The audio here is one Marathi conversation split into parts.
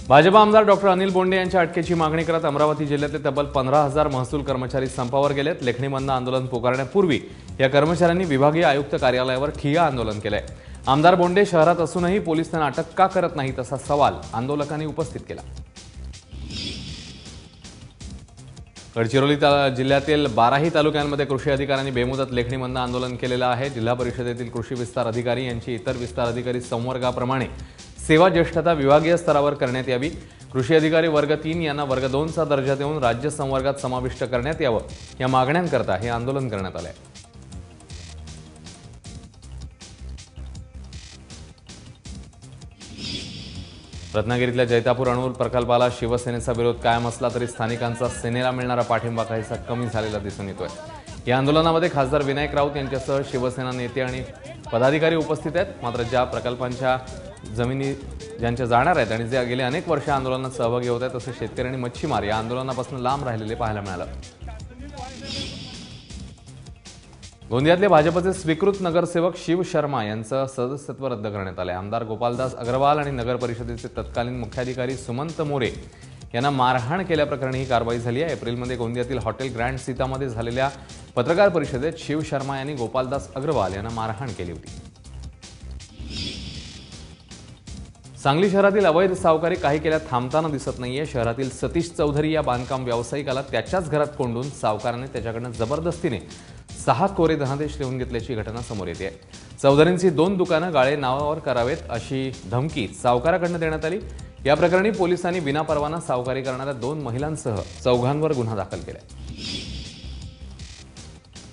भाजप आमदार डॉक्टर अनिल बोंडे यांच्या अटकेची मागणी करत अमरावती जिल्ह्यातले तब्बल 15,000 महसूल कर्मचारी संपावर गेलेत। लेखणी बंद आंदोलन पुकारण्यापूर्वी या कर्मचाऱ्यांनी विभागीय आयुक्त कार्यालयावर ठिय्या आंदोलन केलंय। आमदार बोंडे शहरात असूनही पोलीस त्यांना अटक का करत नाहीत असा सवाल आंदोलकांनी उपस्थित केला। गडचिरोली जिल्ह्यातील 12ही तालुक्यांमध्ये कृषी अधिकाऱ्यांनी बेमुदत लेखणी बंद आंदोलन केलेलं आहे। जिल्हा परिषदेतील कृषी विस्तार अधिकारी यांची इतर विस्तार अधिकारी संवर्गाप्रमाणे सेवा ज्येष्ठता विभागीय स्तरावर करण्यात यावी। कृषी अधिकारी वर्ग 3 यांना वर्ग 2 चा दर्जा देऊन राज्य संवर्गात समाविष्ट करण्यात यावं, या मागण्यांकरता हे आंदोलन करण्यात आले। रत्नागिरीतल्या जैतापूर अणुऊर्जा प्रकल्पाला शिवसेनेचा विरोध कायम असला तरी स्थानिकांचा सेनेला मिळणारा पाठिंबा काहीसा कमी झालेला दिसून येतोय। या आंदोलनामध्ये खासदार विनायक राऊत यांच्यासह शिवसेना नेते आणि पदाधिकारी उपस्थित आहेत। मात्र ज्या प्रकल्पांच्या जमिनी ज्यांच्या जाणार आहेत आणि जे गेले अनेक वर्ष आंदोलनात सहभागी होत आहेत, तसे शेतकरी आणि मच्छीमार या आंदोलनापासून लांब राहिलेले पाहायला मिळालं। गोंदियातले भाजपचे स्वीकृत नगरसेवक शिव शर्मा यांचं सदस्यत्व रद्द करण्यात आले। आमदार गोपालदास अग्रवाल आणि नगर परिषदेचे तत्कालीन मुख्याधिकारी सुमंत मोरे यांना मारहाण केल्याप्रकरणी ही कारवाई झाली आहे। एप्रिलमध्ये गोंदियातील हॉटेल ग्रँड सीतामध्ये झालेल्या पत्रकार परिषदेत शिव शर्मा यांनी गोपालदास अग्रवाल यांना मारहाण केली होती। सांगली शहरातील अवैध सावकारी काही केल्या थांबताना दिसत नाहीये। शहरातील सतीश चौधरी या बांधकाम व्यावसायिकाला त्याच्याच घरात कोंडून सावकाराने त्याच्याकडून जबरदस्तीने 6 कोरे धनादेश लिहून घेतल्याची घटना समोर येते। चौधरींची 2 दुकानं गाळे नावावर करावेत अशी धमकी सावकाराकडून देण्यात आली। या प्रकरणी पोलिसांनी विनापरवाना सावकारी करणाऱ्या 2 महिलांसह 4 गुन्हा दाखल केला।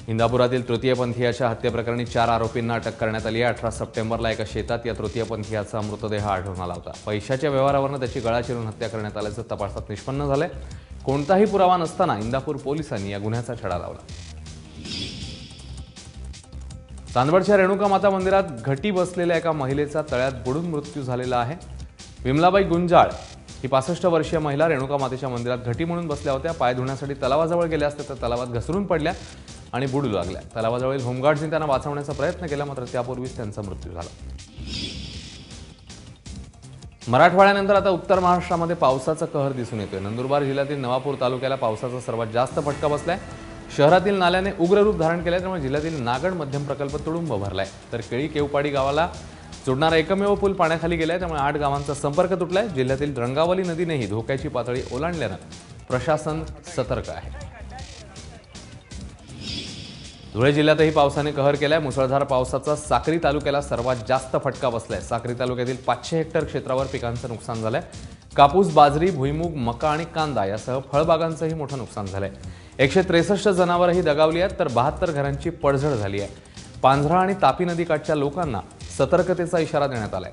इंदापुरातील तृतीयपंथीयाच्या हत्येप्रकरणी 4 आरोपींना अटक करण्यात आली आहे। 18 सप्टेंबरला एका शेतात या तृतीयपंथीयाचा मृतदेह आढळून आला होता। पैशाच्या व्यवहारावरून त्याची गळा चिरून हत्या करण्यात आल्याचं तपासात निष्पन्न झालंय। कोणताही पुरावा नसताना इंदापूर पोलिसांनी या गुन्ह्याचा छडा लावला। चांदवडच्या रेणुका माता मंदिरात घटी बसलेल्या एका महिलेचा तळ्यात बुडून मृत्यू झालेला आहे। विमलाबाई गुंजाळ ही 65 वर्षीय महिला रेणुका मातेच्या मंदिरात घटी म्हणून बसल्या होत्या। पाय धुण्यासाठी तलावाजवळ गेल्या असता त्या तलावात घसरून पडल्या आणि बुडू लागल्या। तलावाजवळील होमगार्ड्सनी त्यांना वाचवण्याचा प्रयत्न केला, मात्र त्यापूर्वीच त्यांचा मृत्यू झाला। मराठवाड्यानंतर आता उत्तर महाराष्ट्रामध्ये पावसाचा कहर दिसून येतोय। नंदुरबार जिल्ह्यातील नवापूर तालुक्याला पावसाचा सर्वात जास्त फटका बसलाय। शहरातील नाल्याने उग्र रूप धारण केले, त्यामुळे जिल्ह्यातील नागड मध्यम प्रकल्प तुडुंब भरलाय। तर केळी केवपाडी गावाला जोडणारा एकमेव पूल पाण्याखाली गेलाय, त्यामुळे 8 गावांचा संपर्क तुटलाय। जिल्ह्यातील रंगावली नदीनेही धोक्याची पातळी ओलांडल्यानं प्रशासन सतर्क आहे। धुळे जिल्ह्यातही पावसाने कहर केलाय। मुसळधार पावसाचा साक्री तालुक्याला सर्वात जास्त फटका बसलाय। साक्री तालुक्यातील 500 हेक्टर क्षेत्रावर पिकांचं नुकसान झालंय। कापूस, बाजरी, भुईमूग, मका आणि कांदा यासह फळबागांचंही मोठं नुकसान झालंय। 163 जनावरही दगावली आहेत, तर 72 घरांची पडझड झाली आहे। पांझरा आणि तापी नदीकाठच्या लोकांना सतर्कतेचा इशारा देण्यात आलाय।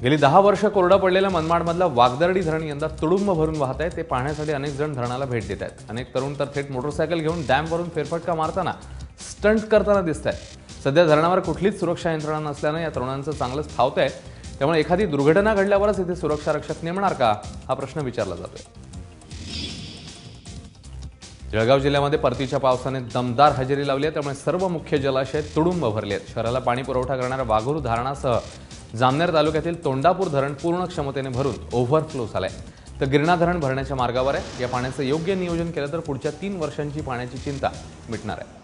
गेली 10 वर्ष कोरडं पडलेल्या मनमाडमधलं वागदर्डी धरण यंदा तुडुंब भरून वाहत आहे। ते पाहण्यासाठी अनेक जण धरणाला भेट देत आहेत। अनेक तरुण तर थेट मोटरसायकल घेऊन डॅमवरून फेरफटका मारताना स्टंट करताना दिसत आहेत। सध्या धरणावर कुठलीच सुरक्षा यंत्रणा नसल्यानं या तरुणांचं चांगलंच फावतंय। त्यामुळे एखादी दुर्घटना घडल्यावरच इथे सुरक्षा रक्षक नेमणार का, हा प्रश्न विचारला जातोय। जळगाव जिल्ह्यामध्ये परतीच्या पावसाने दमदार हजेरी लावली आहे, त्यामुळे सर्व मुख्य जलाशय तुडुंब भरले आहेत। शहराला पाणी पुरवठा करणाऱ्या वाघूर धरणासह जामनेर तालुक्यातील तोंडापूर धरण पूर्ण क्षमतेने भरून ओव्हरफ्लो झालंय। तर गिरणा धरण भरण्याच्या मार्गावर आहे। या पाण्याचं योग्य नियोजन केलं तर पुढच्या 3 वर्षांची पाण्याची चिंता मिटणार आहे।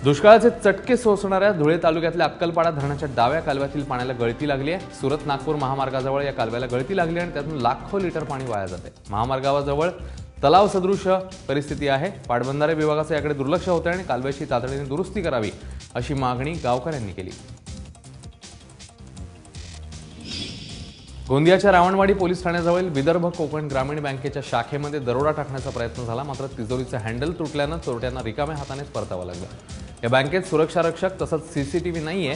दुष्काळाचे चटके सोसणाऱ्या धुळे तालुक्यातल्या अक्कलपाडा धरणाच्या डाव्या कालव्यातील पाण्याला गळती लागली आहे। सुरत नागपूर महामार्गाजवळ या कालव्याला गळती लागली आणि त्यातून लाखो लिटर पाणी वाया जाते। महामार्गाजवळ तलाव सदृश परिस्थिती आहे। पाटबंधारे विभागाचं याकडे दुर्लक्ष होतं आणि कालव्याची तातडीने दुरुस्ती करावी अशी मागणी गावकऱ्यांनी केली। गोंदियाच्या रावणवाडी पोलीस ठाण्याजवळील विदर्भ कोकण ग्रामीण बँकेच्या शाखेमध्ये दरोडा टाकण्याचा प्रयत्न झाला, मात्र तिजोरीचं हँडल तुटल्यानं चोरट्यांना रिकाम्या हातानेच परतावं लागलं। या बँकेत सुरक्षा रक्षक तसंच सीसीटीव्ही नाहीये,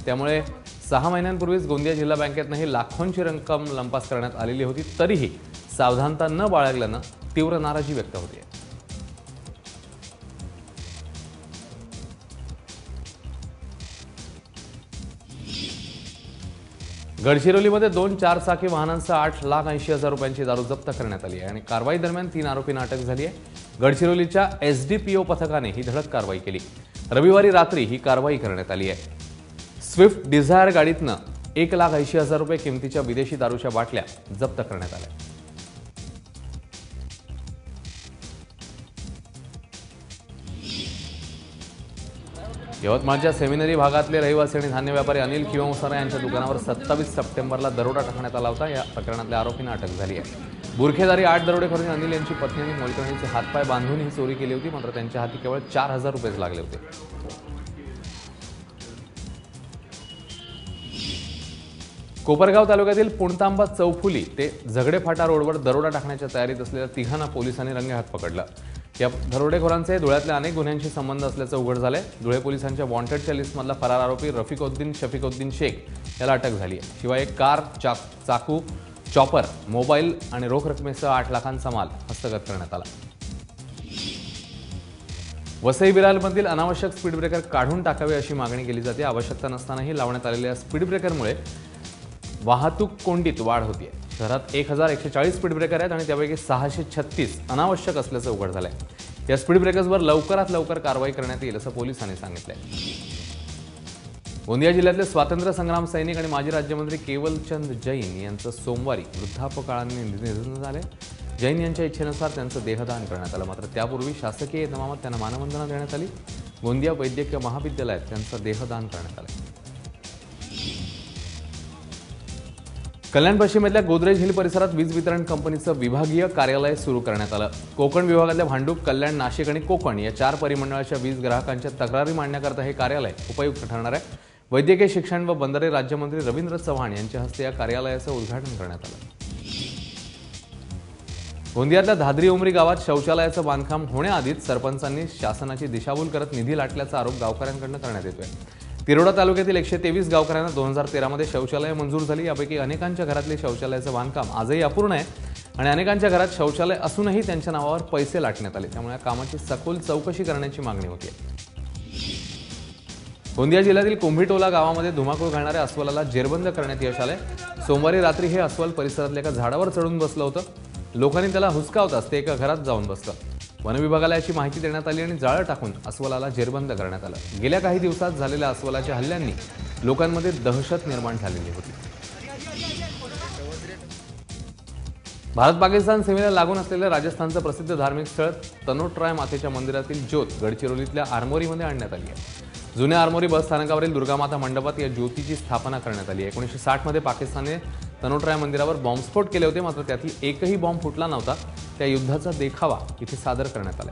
त्यामुळे 6 महिन्यांपूर्वीच गोंदिया जिल्हा बँकेतनंही लाखोंची रक्कम लंपास करण्यात आलेली होती। तरीही सावधानता न बाळगल्यानं तीव्र नाराजी व्यक्त होते। गडचिरोलीमध्ये 2 4-चाकी वाहनांसह 8,80,000 रुपयांची दारू जप्त करण्यात आली आहे आणि कारवाई दरम्यान 3 आरोपींना अटक झाली आहे। गडचिरोलीच्या एसडीपीओ पथकाने ही धडक कारवाई केली। रविवारी रात्री ही कारवाई करण्यात आली आहे। स्विफ्ट डिझायर गाडीतनं 1,80,000 रुपये किमतीच्या विदेशी दारूच्या बाटल्या जप्त करण्यात आल्या. यवतमाळच्या सेमिनरी भागातले रहिवासी आणि धान्य व्यापारी अनिल किंवसरा यांच्या दुकानावर 27 सप्टेंबरला दरोडा टाकण्यात आला होता. या प्रकरणातल्या आरोपींना अटक झाली आहे. बुरखेदारी 8 दरोडेखोरांनी अनिल यांची पत्नी आणि मोलकरणीचे हातपाय बांधून ही चोरी केली होती. मात्र त्यांच्या हाती केवळ 4,000 रुपयेच लागले होते. कोपरगाव तालुक्यातील पुणतांबा चौफुली ते झगडे फाटा रोडवर दरोडा टाकण्याच्या तयारीत असलेल्या तिघांना पोलिसांनी रंगेहात पकडलं. या दरोडेखोरांचे धुळ्यातल्या अनेक गुन्ह्यांशी संबंध असल्याचं उघड झालंय. धुळे पोलिसांच्या वॉन्टेडच्या लिस्टमधला फरार आरोपी रफिकउद्दीन शफिकउद्दीन शेख याला अटक झाली आहे. शिवाय एक कार, चाकू, चॉपर, मोबाईल आणि रोख रकमेसह 8 लाखांचा माल हस्तगत करण्यात आला. वसई विरारमधील अनावश्यक स्पीड ब्रेकर काढून टाकावे अशी मागणी केली जाते. आवश्यकता नसतानाही लावण्यात आलेल्या स्पीड ब्रेकरमुळे वाहतूक कोंडीत वाढ होती आहे. शहरात 1,140 स्पीड ब्रेकर आहेत आणि त्यापैकी 636 अनावश्यक असल्याचं उघड झालंय. या स्पीड ब्रेकर्सवर लवकरात लवकर कारवाई करण्यात येईल असं पोलिसांनी सांगितलंय. गोंदिया जिल्ह्यातले स्वातंत्र्य संग्राम सैनिक आणि माजी राज्यमंत्री केवलचंद जैन यांचं सोमवारी वृद्धापकाळाने निधन झाले. जैन यांच्या इच्छेनुसार त्यांचं देहदान करण्यात आलं. मात्र त्यापूर्वी शासकीय इतमामात त्यांना मानवंदना देण्यात आली. गोंदिया वैद्यकीय महाविद्यालयात त्यांचं देहदान करण्यात आलं. कल्याण पश्चिमेतल्या गोदरेज हिल परिसरात वीज वितरण कंपनीचं विभागीय कार्यालय सुरू करण्यात आलं. कोकण विभागातल्या भांडूप, कल्याण, नाशिक आणि कोकण या 4 परिमंडळाच्या वीज ग्राहकांच्या तक्रारी मांडण्याकरता हे कार्यालय उपयुक्त ठरणार आहे. वैद्यकीय शिक्षण व बंदरे राज्यमंत्री रवींद्र चव्हाण यांच्या हस्ते या कार्यालयाचं उद्घाटन करण्यात आलं. गोंदियातल्या धादरी उमरी गावात शौचालयाचं बांधकाम होण्याआधीच सरपंचांनी शासनाची दिशाभूल करत निधी लाटल्याचा आरोप गावकऱ्यांकडून करण्यात येतोय. तिरोडा तालुक्यातील 123 गावकऱ्यांना 2013 मध्ये शौचालय मंजूर झाली. यापैकी अनेकांच्या घरातले शौचालयाचं बांधकाम आजही अपूर्ण आहे आणि अनेकांच्या घरात शौचालय असूनही त्यांच्या नावावर पैसे लाटण्यात आले. त्यामुळे या कामाची सखोल चौकशी करण्याची मागणी होती. गोंदिया जिल्ह्यातील कुंभीटोला गावामध्ये धुमाकूळ घालणाऱ्या अस्वलाला जेरबंद करण्यात यश आलंय. सोमवारी रात्री हे अस्वल परिसरातल्या एका झाडावर चढून बसलं होतं. लोकांनी त्याला हुसकावताच ते एका घरात जाऊन बसलं. वनविभागाला याची माहिती देण्यात आली आणि जाळं टाकून अस्वलाला जेरबंद करण्यात आलं. गेल्या काही दिवसात झालेल्या अस्वलाच्या हल्ल्यांनी लोकांमध्ये दहशत निर्माण झालेली होती. भारत-पाकिस्तान सीमेला लागून असलेल्या राजस्थानचं प्रसिद्ध धार्मिक स्थळ तनोटराय मातेच्या मंदिरातील ज्योत गडचिरोलीतल्या आरमोरीमध्ये आणण्यात आली आहे. जुन्या आरमोरी बस स्थानकावरील दुर्गामाता मंडपात या ज्योतीची स्थापना करण्यात आली आहे. 1960 मध्ये पाकिस्तानने तनोटराय मंदिरावर बॉम्बस्फोट केले होते. मात्र त्यातील एकही बॉम्ब फुटला नव्हता. त्या युद्धाचा देखावा इथे सादर करण्यात आला.